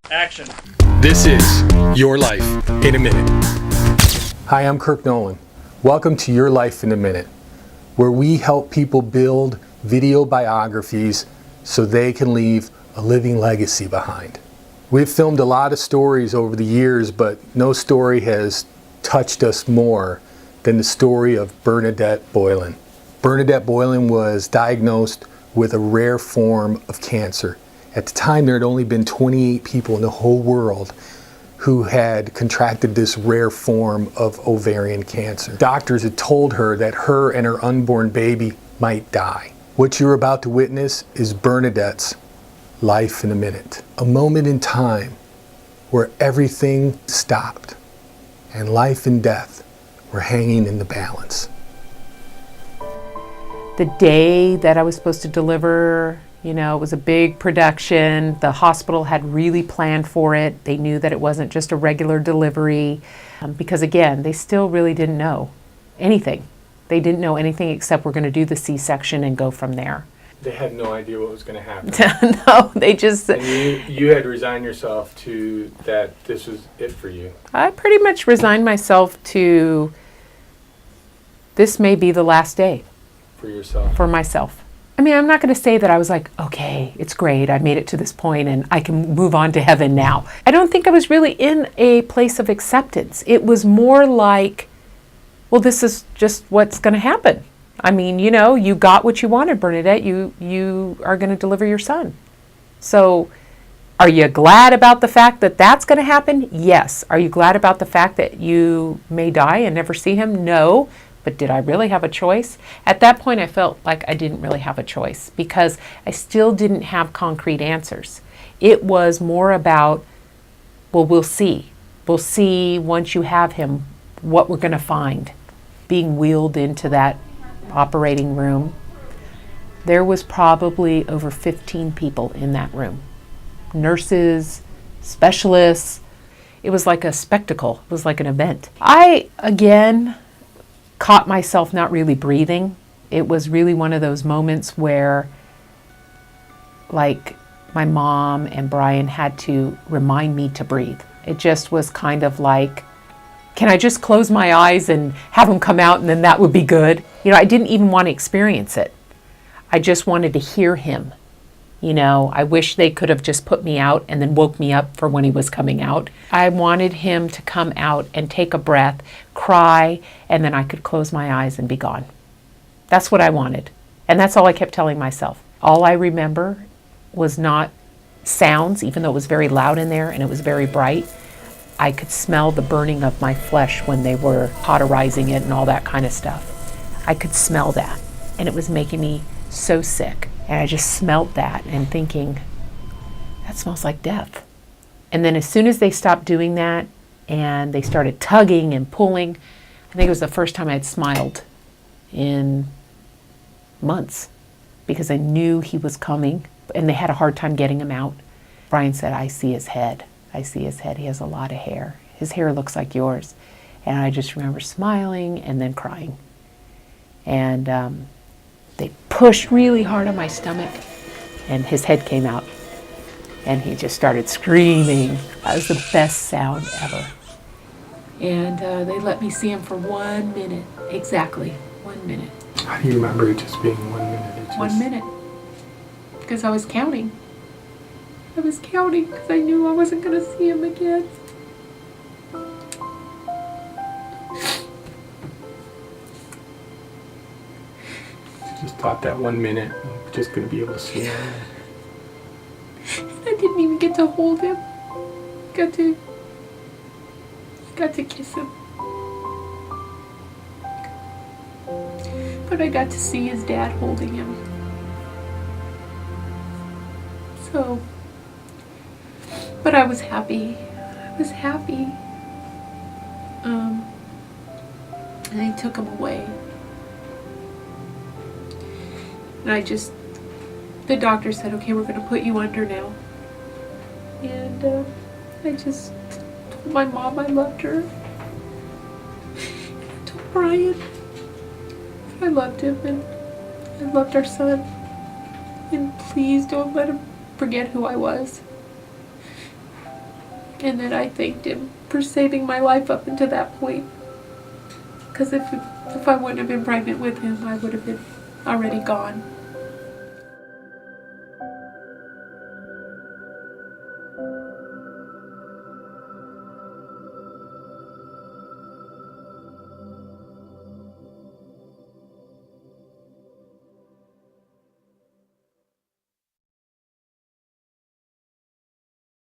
Action. This is Your Life in a Minute. Hi, I'm Kirk Nolan. Welcome to Your Life in a Minute, where we help people build video biographies so they can leave a living legacy behind. We've filmed a lot of stories over the years, but no story has touched us more than the story of Bernadette Boylan. Bernadette Boylan was diagnosed with a rare form of cancer. At the time, there had only been 28 people in the whole world who had contracted this rare form of ovarian cancer. Doctors had told her that her and her unborn baby might die. What you're about to witness is Bernadette's life in a minute. A moment in time where everything stopped and life and death were hanging in the balance. The day that I was supposed to deliver, it was a big production. The hospital had really planned for it. They knew that it wasn't just a regular delivery because, again, they still really didn't know anything. They didn't know anything except we're going to do the C-section and go from there. They had no idea what was going to happen. No, they just... And you had resigned yourself to that this was it for you. I pretty much resigned myself to this may be the last day. For yourself? For myself. I mean, I'm not going to say that I was like, okay, it's great, I made it to this point and I can move on to heaven now. I don't think I was really in a place of acceptance. It was more like, well, this is just what's going to happen. I mean, you got what you wanted, Bernadette. You are going to deliver your son. So are you glad about the fact that that's going to happen? Yes. Are you glad about the fact that you may die and never see him? No. But did I really have a choice? At that point, I felt like I didn't really have a choice because I still didn't have concrete answers. It was more about, well, we'll see. We'll see once you have him what we're going to find. Being wheeled into that operating room, there was probably over 15 people in that room. Nurses, specialists. It was like a spectacle. It was like an event. I, again, caught myself not really breathing. It was really one of those moments where, like, my mom and Brian had to remind me to breathe. It just was kind of like, can I just close my eyes and have him come out and then that would be good? I didn't even want to experience it. I just wanted to hear him. I wish they could have just put me out and then woke me up for when he was coming out. I wanted him to come out and take a breath, cry, and then I could close my eyes and be gone. That's what I wanted. And that's all I kept telling myself. All I remember was not sounds, even though it was very loud in there and it was very bright. I could smell the burning of my flesh when they were cauterizing it and all that kind of stuff. I could smell that, and it was making me so sick. And I just smelled that and thinking, that smells like death. And then as soon as they stopped doing that and they started tugging and pulling, I think it was the first time I had smiled in months because I knew he was coming and they had a hard time getting him out. Brian said, I see his head. I see his head. He has a lot of hair. His hair looks like yours. And I just remember smiling and then crying. And they pushed really hard on my stomach and his head came out and he just started screaming. That was the best sound ever. And they let me see him for 1 minute, exactly 1 minute. How do you remember it just being 1 minute? 1 minute, because I was counting. I was counting because I knew I wasn't going to see him again. Just thought that 1 minute, I'm just going to be able to see him. I didn't even get to hold him. Got to kiss him. But I got to see his dad holding him. So, but I was happy. I was happy. And they took him away. And the doctor said, okay, we're going to put you under now. And I just told my mom I loved her. I told Brian I loved him and I loved our son. And please don't let him forget who I was. and that I thanked him for saving my life up until that point. Because if I wouldn't have been pregnant with him, I would have been already gone.